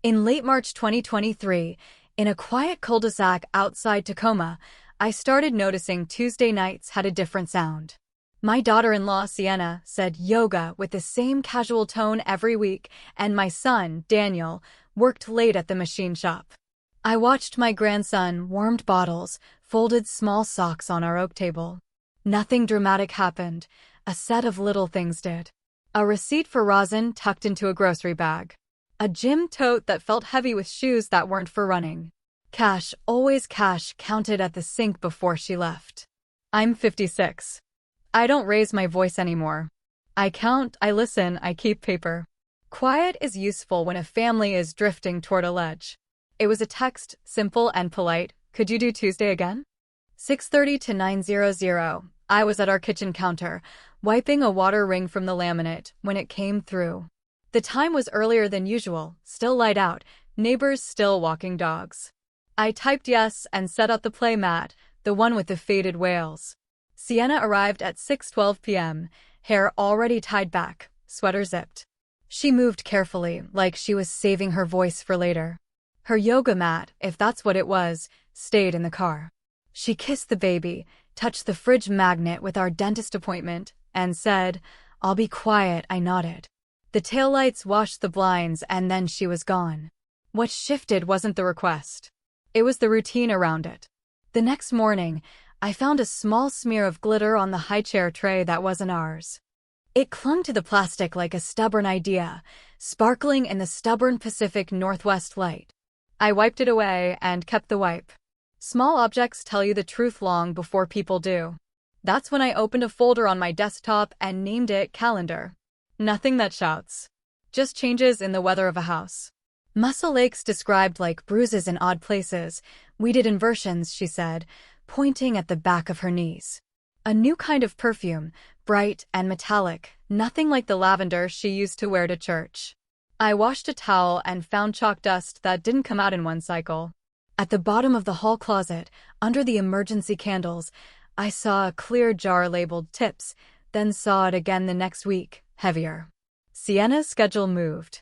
In late March 2023, in a quiet cul-de-sac outside Tacoma, I started noticing Tuesday nights had a different sound. My daughter-in-law, Sienna, said yoga with the same casual tone every week, and my son, Daniel, worked late at the machine shop. I watched my grandson warmed bottles, folded small socks on our oak table. Nothing dramatic happened. A set of little things did. A receipt for rosin tucked into a grocery bag. A gym tote that felt heavy with shoes that weren't for running. Cash, always cash, counted at the sink before she left. I'm 56. I don't raise my voice anymore. I count, I listen, I keep paper. Quiet is useful when a family is drifting toward a ledge. It was a text, simple and polite. Could you do Tuesday again? 6:30 to 9:00. I was at our kitchen counter, wiping a water ring from the laminate when it came through. The time was earlier than usual, still light out, neighbors still walking dogs. I typed yes and set up the play mat, the one with the faded whales. Sienna arrived at 6:12 p.m., hair already tied back, sweater zipped. She moved carefully, like she was saving her voice for later. Her yoga mat, if that's what it was, stayed in the car. She kissed the baby, touched the fridge magnet with our dentist appointment, and said, "I'll be quiet." I nodded. The taillights washed the blinds and then she was gone. What shifted wasn't the request. It was the routine around it. The next morning, I found a small smear of glitter on the high chair tray that wasn't ours. It clung to the plastic like a stubborn idea, sparkling in the stubborn Pacific Northwest light. I wiped it away and kept the wipe. Small objects tell you the truth long before people do. That's when I opened a folder on my desktop and named it Calendar. Nothing that shouts. Just changes in the weather of a house. Muscle aches described like bruises in odd places. We did inversions, she said, pointing at the back of her knees. A new kind of perfume, bright and metallic, nothing like the lavender she used to wear to church. I washed a towel and found chalk dust that didn't come out in one cycle. At the bottom of the hall closet, under the emergency candles, I saw a clear jar labeled tips, then saw it again the next week, heavier. Sienna's schedule moved.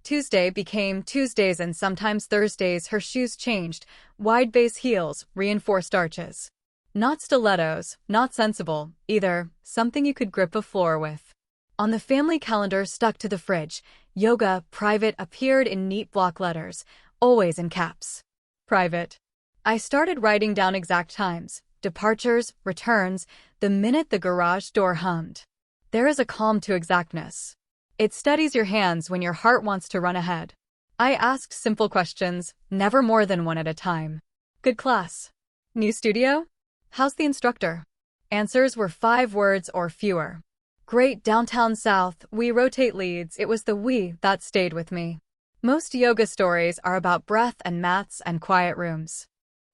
Tuesday became Tuesdays and sometimes Thursdays. Her shoes changed, wide base heels, reinforced arches. Not stilettos, not sensible, either, something you could grip a floor with. On the family calendar stuck to the fridge, yoga, private appeared in neat block letters, always in caps. Private. I started writing down exact times, departures, returns, the minute the garage door hummed. There is a calm to exactness. It steadies your hands when your heart wants to run ahead. I asked simple questions, never more than one at a time. Good class. New studio? How's the instructor? Answers were 5 words or fewer. Great downtown south, we rotate leads. It was the we that stayed with me. Most yoga stories are about breath and mats and quiet rooms.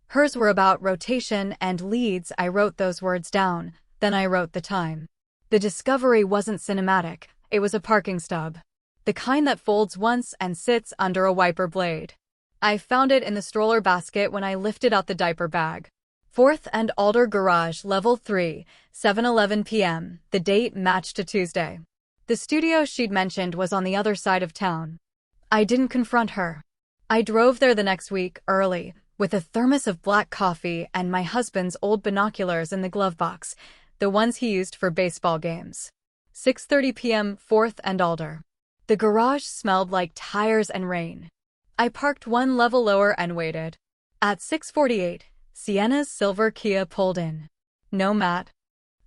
Hers were about rotation and leads. I wrote those words down, then I wrote the time. The discovery wasn't cinematic, it was a parking stub. The kind that folds once and sits under a wiper blade. I found it in the stroller basket when I lifted out the diaper bag. 4th and Alder Garage, Level 3, 7:11 p.m. The date matched a Tuesday. The studio she'd mentioned was on the other side of town. I didn't confront her. I drove there the next week, early, with a thermos of black coffee and my husband's old binoculars in the glove box, the ones he used for baseball games. 6:30 p.m., 4th and Alder. The garage smelled like tires and rain. I parked one level lower and waited. At 6:48, Sienna's silver Kia pulled in. No mat.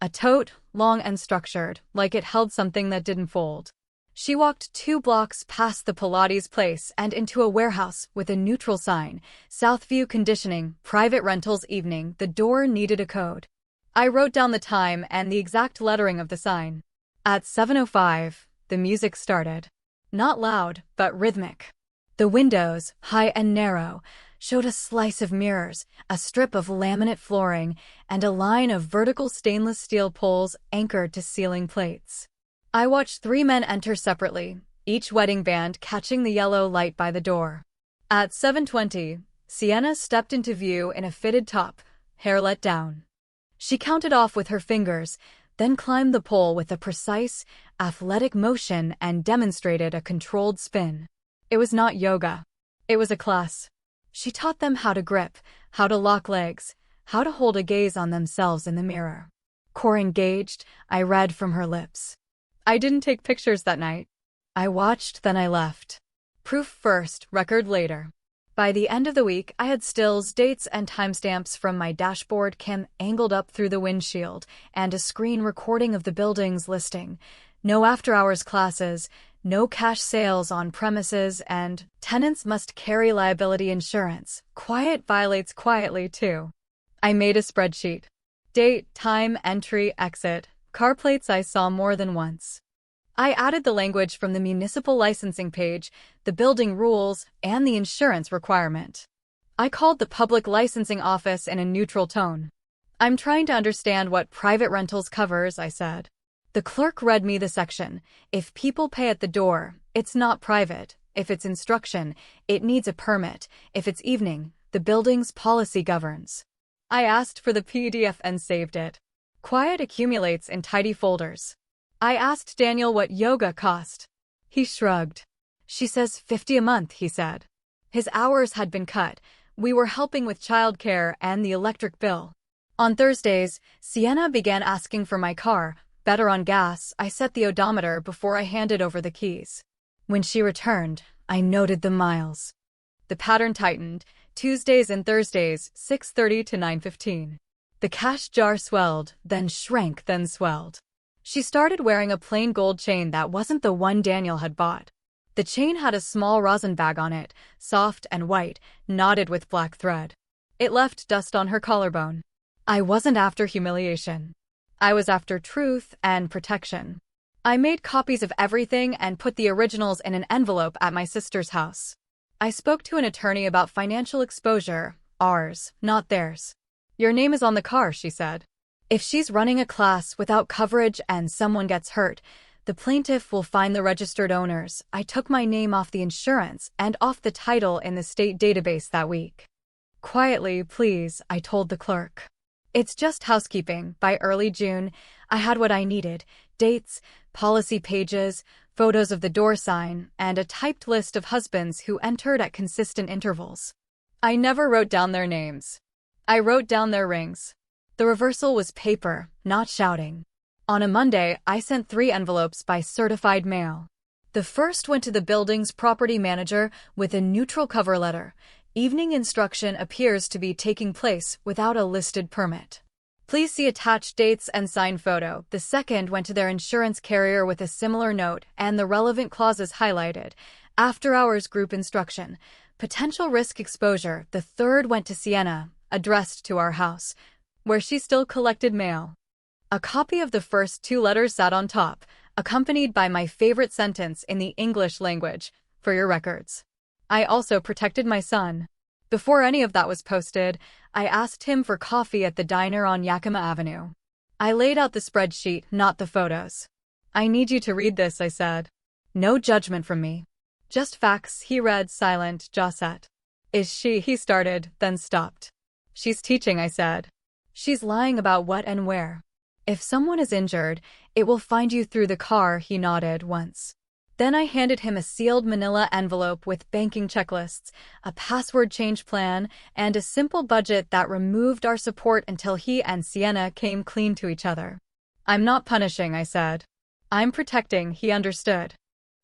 A tote, long and structured, like it held something that didn't fold. She walked 2 blocks past the Pilates place and into a warehouse with a neutral sign, Southview Conditioning, Private Rentals Evening. The door needed a code. I wrote down the time and the exact lettering of the sign. At 7:05, the music started. Not loud, but rhythmic. The windows, high and narrow, showed a slice of mirrors, a strip of laminate flooring, and a line of vertical stainless steel poles anchored to ceiling plates. I watched 3 men enter separately, each wedding band catching the yellow light by the door. At 7:20, Sienna stepped into view in a fitted top, hair let down. She counted off with her fingers, then climbed the pole with a precise, athletic motion and demonstrated a controlled spin. It was not yoga. It was a class. She taught them how to grip, how to lock legs, how to hold a gaze on themselves in the mirror. Core engaged, I read from her lips. I didn't take pictures that night. I watched, then I left. Proof first, record later. By the end of the week, I had stills, dates, and timestamps from my dashboard cam angled up through the windshield, and a screen recording of the building's listing. No after-hours classes, no cash sales on premises, and tenants must carry liability insurance. Quiet violates quietly, too. I made a spreadsheet. Date, time, entry, exit. Car plates I saw more than once. I added the language from the municipal licensing page, the building rules, and the insurance requirement. I called the public licensing office in a neutral tone. I'm trying to understand what private rentals covers, I said. The clerk read me the section. If people pay at the door, it's not private. If it's instruction, it needs a permit. If it's evening, the building's policy governs. I asked for the PDF and saved it. Quiet accumulates in tidy folders. I asked Daniel what yoga cost. He shrugged. She says $50 a month, he said. His hours had been cut. We were helping with childcare and the electric bill. On Thursdays, Sienna began asking for my car. Better on gas, I set the odometer before I handed over the keys. When she returned, I noted the miles. The pattern tightened, Tuesdays and Thursdays, 6:30 to 9:15. The cash jar swelled, then shrank, then swelled. She started wearing a plain gold chain that wasn't the one Daniel had bought. The chain had a small rosin bag on it, soft and white, knotted with black thread. It left dust on her collarbone. I wasn't after humiliation. I was after truth and protection. I made copies of everything and put the originals in an envelope at my sister's house. I spoke to an attorney about financial exposure, ours, not theirs. Your name is on the car, she said. If she's running a class without coverage and someone gets hurt, the plaintiff will find the registered owners. I took my name off the insurance and off the title in the state database that week. Quietly, please, I told the clerk. It's just housekeeping. By early June, I had what I needed: dates, policy pages, photos of the door sign, and a typed list of husbands who entered at consistent intervals. I never wrote down their names. I wrote down their rings. The reversal was paper, not shouting. On a Monday, I sent 3 envelopes by certified mail. The first went to the building's property manager with a neutral cover letter. Evening instruction appears to be taking place without a listed permit. Please see attached dates and sign photo. The second went to their insurance carrier with a similar note and the relevant clauses highlighted. After-hours group instruction. Potential risk exposure. The third went to Sienna, addressed to our house, where she still collected mail. A copy of the first 2 letters sat on top, accompanied by my favorite sentence in the English language, for your records. I also protected my son. Before any of that was posted, I asked him for coffee at the diner on Yakima Avenue. I laid out the spreadsheet, not the photos. I need you to read this, I said. No judgment from me. Just facts, he read, silent, jaw set. Is she, he started, then stopped. She's teaching, I said. She's lying about what and where. If someone is injured, it will find you through the car, he nodded once. Then I handed him a sealed manila envelope with banking checklists, a password change plan, and a simple budget that removed our support until he and Sienna came clean to each other. I'm not punishing, I said. I'm protecting, he understood.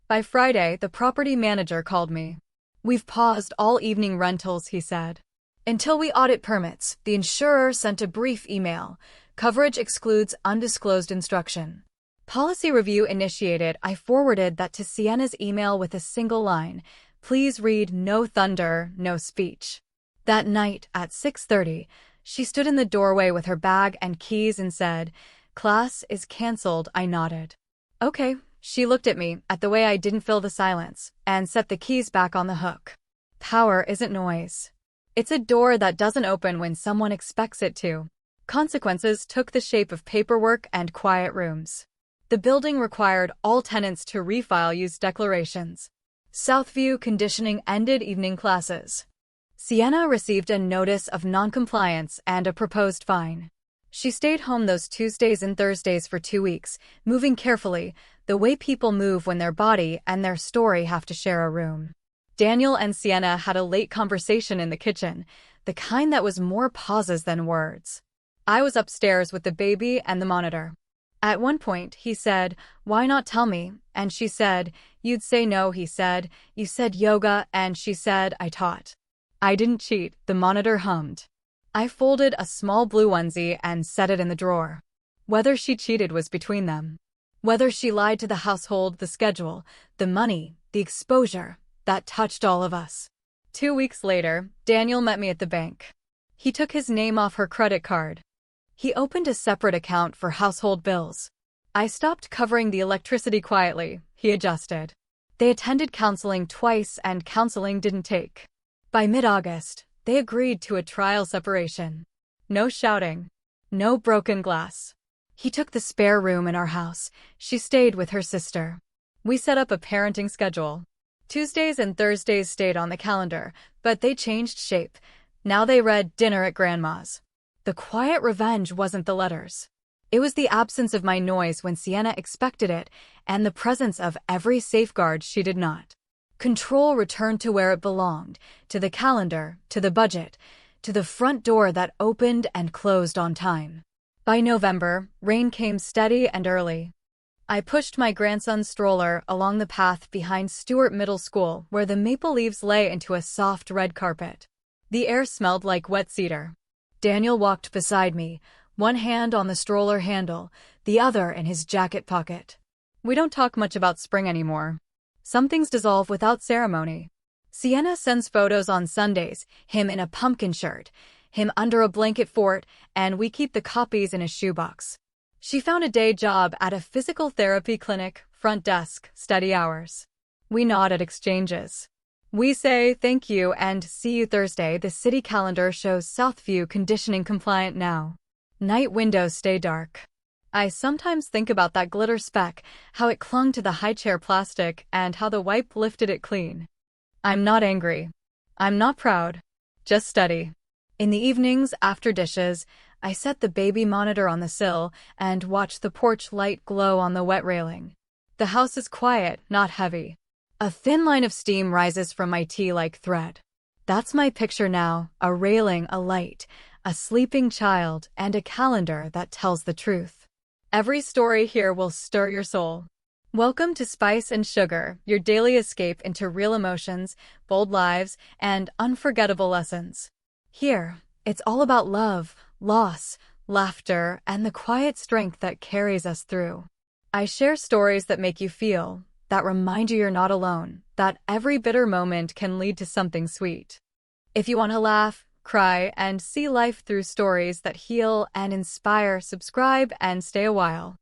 By Friday, the property manager called me. We've paused all evening rentals, he said. Until we audit permits. The insurer sent a brief email. Coverage excludes undisclosed instruction. Policy review initiated. I forwarded that to Sienna's email with a single line. Please read no thunder, no speech. That night, at 6:30, she stood in the doorway with her bag and keys and said, Class is canceled. I nodded. Okay. She looked at me, at the way I didn't fill the silence, and set the keys back on the hook. Power isn't noise. It's a door that doesn't open when someone expects it to. Consequences took the shape of paperwork and quiet rooms. The building required all tenants to refile use declarations. Southview conditioning ended evening classes. Sienna received a notice of noncompliance and a proposed fine. She stayed home those Tuesdays and Thursdays for 2 weeks, moving carefully, the way people move when their body and their story have to share a room. Daniel and Sienna had a late conversation in the kitchen, the kind that was more pauses than words. I was upstairs with the baby and the monitor. At one point, he said, "Why not tell me?" And she said, "You'd say no," he said. "You said yoga," and she said, "I taught." "I didn't cheat," the monitor hummed. I folded a small blue onesie and set it in the drawer. Whether she cheated was between them. Whether she lied to the household, the schedule, the money, the exposure, that touched all of us. 2 weeks later, Daniel met me at the bank. He took his name off her credit card. He opened a separate account for household bills. I stopped covering the electricity quietly, he adjusted. They attended counseling twice and counseling didn't take. By mid-August, they agreed to a trial separation. No shouting. No broken glass. He took the spare room in our house. She stayed with her sister. We set up a parenting schedule. Tuesdays and Thursdays stayed on the calendar, but they changed shape. Now they read dinner at Grandma's. The quiet revenge wasn't the letters. It was the absence of my noise when Sienna expected it, and the presence of every safeguard she did not. Control returned to where it belonged, to the calendar, to the budget, to the front door that opened and closed on time. By November, rain came steady and early. I pushed my grandson's stroller along the path behind Stewart Middle School where the maple leaves lay into a soft red carpet. The air smelled like wet cedar. Daniel walked beside me, one hand on the stroller handle, the other in his jacket pocket. We don't talk much about spring anymore. Some things dissolve without ceremony. Sienna sends photos on Sundays, him in a pumpkin shirt, him under a blanket fort, and we keep the copies in a shoebox. She found a day job at a physical therapy clinic, front desk, steady hours. We nod at exchanges. We say thank you and see you Thursday. The city calendar shows Southview conditioning compliant now. Night windows stay dark. I sometimes think about that glitter speck, how it clung to the high-chair plastic and how the wipe lifted it clean. I'm not angry. I'm not proud. Just steady. In the evenings, after dishes, I set the baby monitor on the sill and watch the porch light glow on the wet railing. The house is quiet, not heavy. A thin line of steam rises from my tea like thread. That's my picture now, a railing, a light, a sleeping child, and a calendar that tells the truth. Every story here will stir your soul. Welcome to Spice and Sugar, your daily escape into real emotions, bold lives, and unforgettable lessons. Here, it's all about love, loss, laughter, and the quiet strength that carries us through. I share stories that make you feel, that remind you you're not alone, that every bitter moment can lead to something sweet. If you want to laugh, cry, and see life through stories that heal and inspire, subscribe and stay a while.